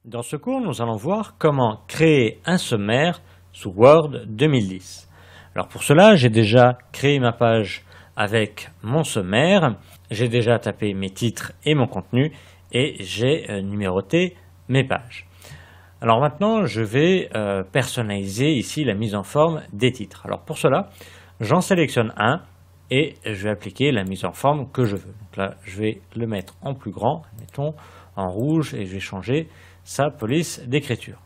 Dans ce cours, nous allons voir comment créer un sommaire sous Word 2010. Alors pour cela, j'ai déjà créé ma page avec mon sommaire, j'ai déjà tapé mes titres et mon contenu et j'ai numéroté mes pages. Alors maintenant, je vais personnaliser ici la mise en forme des titres. Alors pour cela, j'en sélectionne un et je vais appliquer la mise en forme que je veux. Donc là, je vais le mettre en plus grand, mettons en rouge, et je vais changer sa police d'écriture.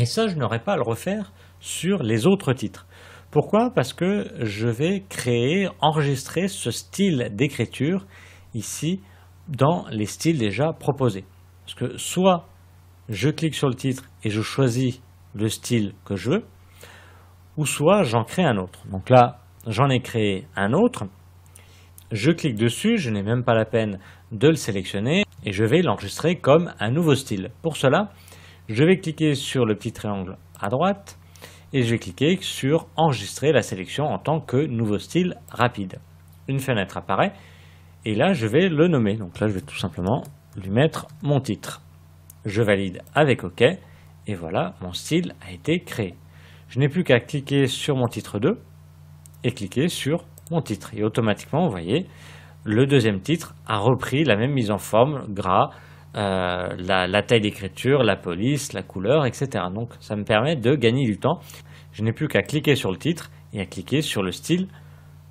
Et ça, je n'aurai pas à le refaire sur les autres titres. Pourquoi? Parce que je vais enregistrer ce style d'écriture ici dans les styles déjà proposés. Parce que soit je clique sur le titre et je choisis le style que je veux, ou soit j'en crée un autre. Donc là, j'en ai créé un autre. Je clique dessus, je n'ai même pas la peine de le sélectionner et je vais l'enregistrer comme un nouveau style. Pour cela, je vais cliquer sur le petit triangle à droite et je vais cliquer sur enregistrer la sélection en tant que nouveau style rapide. Une fenêtre apparaît et là je vais le nommer. Donc là je vais tout simplement lui mettre mon titre. Je valide avec OK et voilà, mon style a été créé. Je n'ai plus qu'à cliquer sur mon titre 2 et cliquer sur mon titre. Et automatiquement, vous voyez, le deuxième titre a repris la même mise en forme, gras, la taille d'écriture, la police, la couleur, etc. Donc ça me permet de gagner du temps. Je n'ai plus qu'à cliquer sur le titre et à cliquer sur le style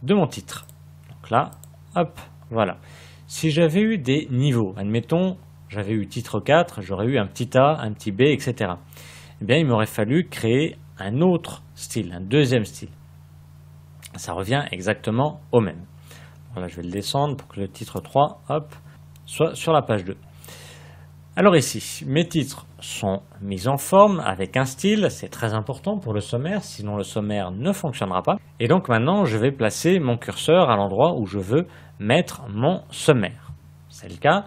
de mon titre. Donc là, hop, voilà. Si j'avais eu des niveaux, admettons, j'avais eu titre 4, j'aurais eu un petit A, un petit B, etc. Eh bien, il m'aurait fallu créer un autre style, un deuxième style. Ça revient exactement au même. Voilà, je vais le descendre pour que le titre 3 hop, soit sur la page 2. Alors ici, mes titres sont mis en forme avec un style, c'est très important pour le sommaire, sinon le sommaire ne fonctionnera pas. Et donc maintenant, je vais placer mon curseur à l'endroit où je veux mettre mon sommaire. C'est le cas.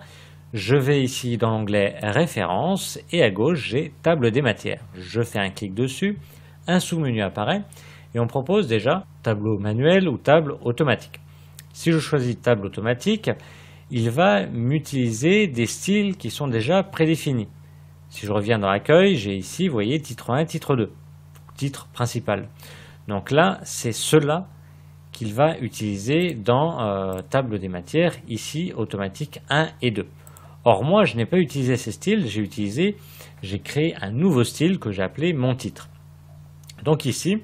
Je vais ici dans l'onglet Références et à gauche, j'ai Table des matières. Je fais un clic dessus, un sous-menu apparaît et on propose déjà tableau manuel ou table automatique. Si je choisis table automatique, il va m'utiliser des styles qui sont déjà prédéfinis. Si je reviens dans l'accueil, j'ai ici, vous voyez, titre 1, titre 2, titre principal. Donc là, c'est cela qu'il va utiliser dans table des matières, ici, automatique 1 et 2. Or, moi, je n'ai pas utilisé ces styles, j'ai créé un nouveau style que j'ai appelé mon titre. Donc ici,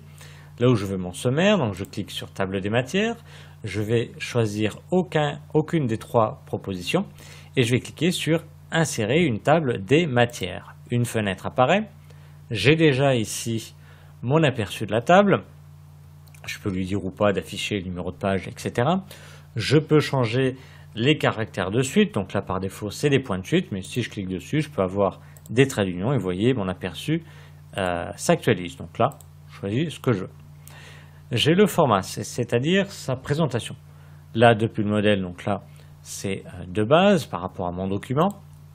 là où je veux mon sommaire, donc je clique sur table des matières, je vais choisir aucune des trois propositions et je vais cliquer sur insérer une table des matières. Une fenêtre apparaît, j'ai déjà ici mon aperçu de la table, je peux lui dire ou pas d'afficher le numéro de page, etc. Je peux changer les caractères de suite, donc là par défaut c'est des points de suite, mais si je clique dessus, je peux avoir des traits d'union et vous voyez mon aperçu s'actualise. Donc là, je choisis ce que je veux. J'ai le format, c'est-à-dire sa présentation. Là, depuis le modèle, donc là, c'est de base par rapport à mon document.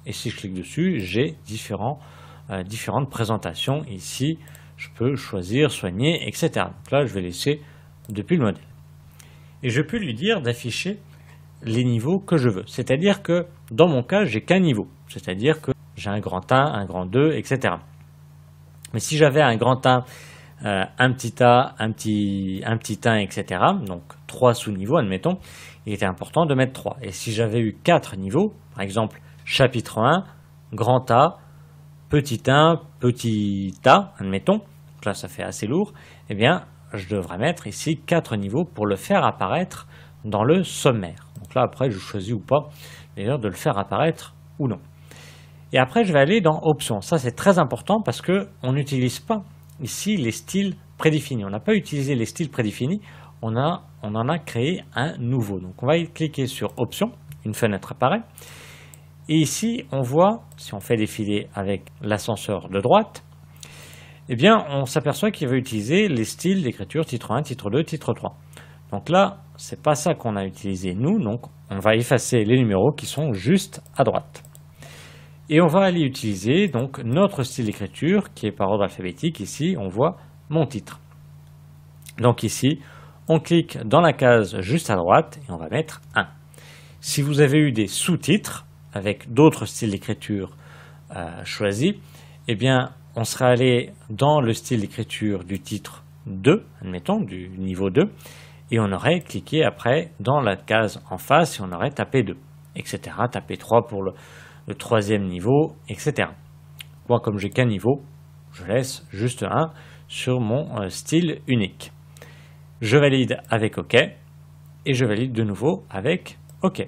Et si je clique dessus, j'ai différentes présentations. Ici, je peux choisir, soigner, etc. Donc là, je vais laisser depuis le modèle. Et je peux lui dire d'afficher les niveaux que je veux. C'est-à-dire que dans mon cas, j'ai qu'un niveau. C'est-à-dire que j'ai un grand 1, un grand 2, etc. Mais si j'avais un grand 1, un petit A, un petit 1, etc. Donc 3 sous-niveaux, admettons, il était important de mettre 3. Et si j'avais eu 4 niveaux, par exemple chapitre 1, grand A, petit 1, petit A, admettons, donc là ça fait assez lourd, eh bien je devrais mettre ici 4 niveaux pour le faire apparaître dans le sommaire. Donc là après je choisis ou pas d'ailleurs de le faire apparaître ou non. Et après je vais aller dans options. Ça c'est très important parce qu'on n'utilise pas ici les styles prédéfinis. On n'a pas utilisé les styles prédéfinis, on en a créé un nouveau. Donc on va y cliquer sur options, une fenêtre apparaît. Et ici on voit, si on fait défiler avec l'ascenseur de droite, eh bien on s'aperçoit qu'il va utiliser les styles d'écriture titre 1, titre 2, titre 3. Donc là, c'est pas ça qu'on a utilisé nous, donc on va effacer les numéros qui sont juste à droite. Et on va aller utiliser donc notre style d'écriture qui est par ordre alphabétique. Ici, on voit mon titre. Donc ici, on clique dans la case juste à droite et on va mettre 1. Si vous avez eu des sous-titres avec d'autres styles d'écriture choisi, eh bien, on serait allé dans le style d'écriture du titre 2, admettons, du niveau 2, et on aurait cliqué après dans la case en face et on aurait tapé 2, etc. Tapé 3 pour le troisième niveau, etc. Moi, comme j'ai qu'un niveau, je laisse juste un sur mon style unique. Je valide avec OK et je valide de nouveau avec OK.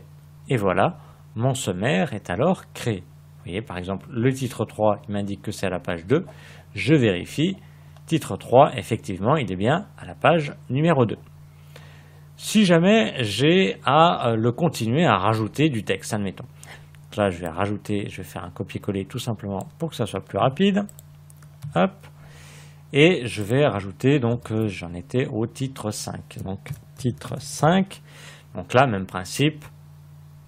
Et voilà, mon sommaire est alors créé. Vous voyez, par exemple, le titre 3, il m'indique que c'est à la page 2. Je vérifie. Titre 3, effectivement, il est bien à la page numéro 2. Si jamais j'ai à le continuer à rajouter du texte, admettons. Là, je vais faire un copier-coller tout simplement pour que ça soit plus rapide. Hop. Et je vais rajouter, donc j'en étais au titre 5. Donc titre 5. Donc là, même principe.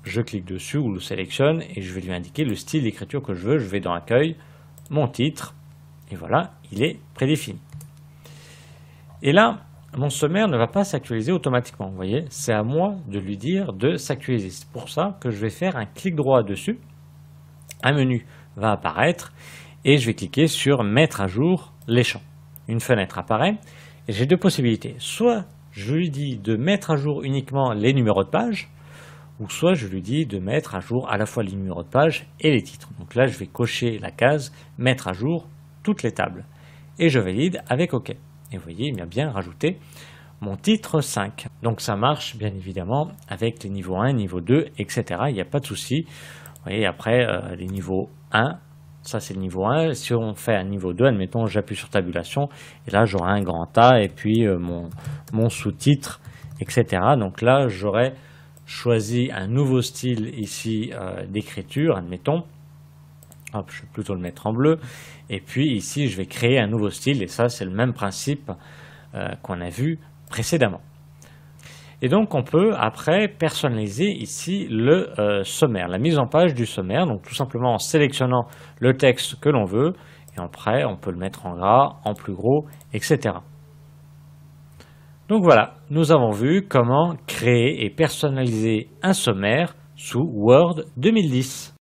Je clique dessus ou le sélectionne et je vais lui indiquer le style d'écriture que je veux. Je vais dans Accueil, mon titre, et voilà, il est prédéfini. Et là, mon sommaire ne va pas s'actualiser automatiquement. Vous voyez, c'est à moi de lui dire de s'actualiser. C'est pour ça que je vais faire un clic droit dessus. Un menu va apparaître et je vais cliquer sur Mettre à jour les champs. Une fenêtre apparaît et j'ai deux possibilités. Soit je lui dis de mettre à jour uniquement les numéros de page, ou soit je lui dis de mettre à jour à la fois les numéros de page et les titres. Donc là, je vais cocher la case Mettre à jour toutes les tables. Et je valide avec OK. Et vous voyez, il m'a bien rajouté mon titre 5. Donc ça marche bien évidemment avec les niveaux 1, niveau 2, etc. Il n'y a pas de souci. Vous voyez, après, les niveaux 1, ça c'est le niveau 1. Si on fait un niveau 2, admettons, j'appuie sur tabulation, et là j'aurai un grand A et puis mon sous-titre, etc. Donc là, j'aurai choisi un nouveau style ici d'écriture, admettons. Hop, je vais plutôt le mettre en bleu. Et puis ici, je vais créer un nouveau style. Et ça, c'est le même principe qu'on a vu précédemment. Et donc, on peut après personnaliser ici le sommaire, la mise en page du sommaire. Donc, tout simplement en sélectionnant le texte que l'on veut. Et après, on peut le mettre en gras, en plus gros, etc. Donc voilà, nous avons vu comment créer et personnaliser un sommaire sous Word 2010.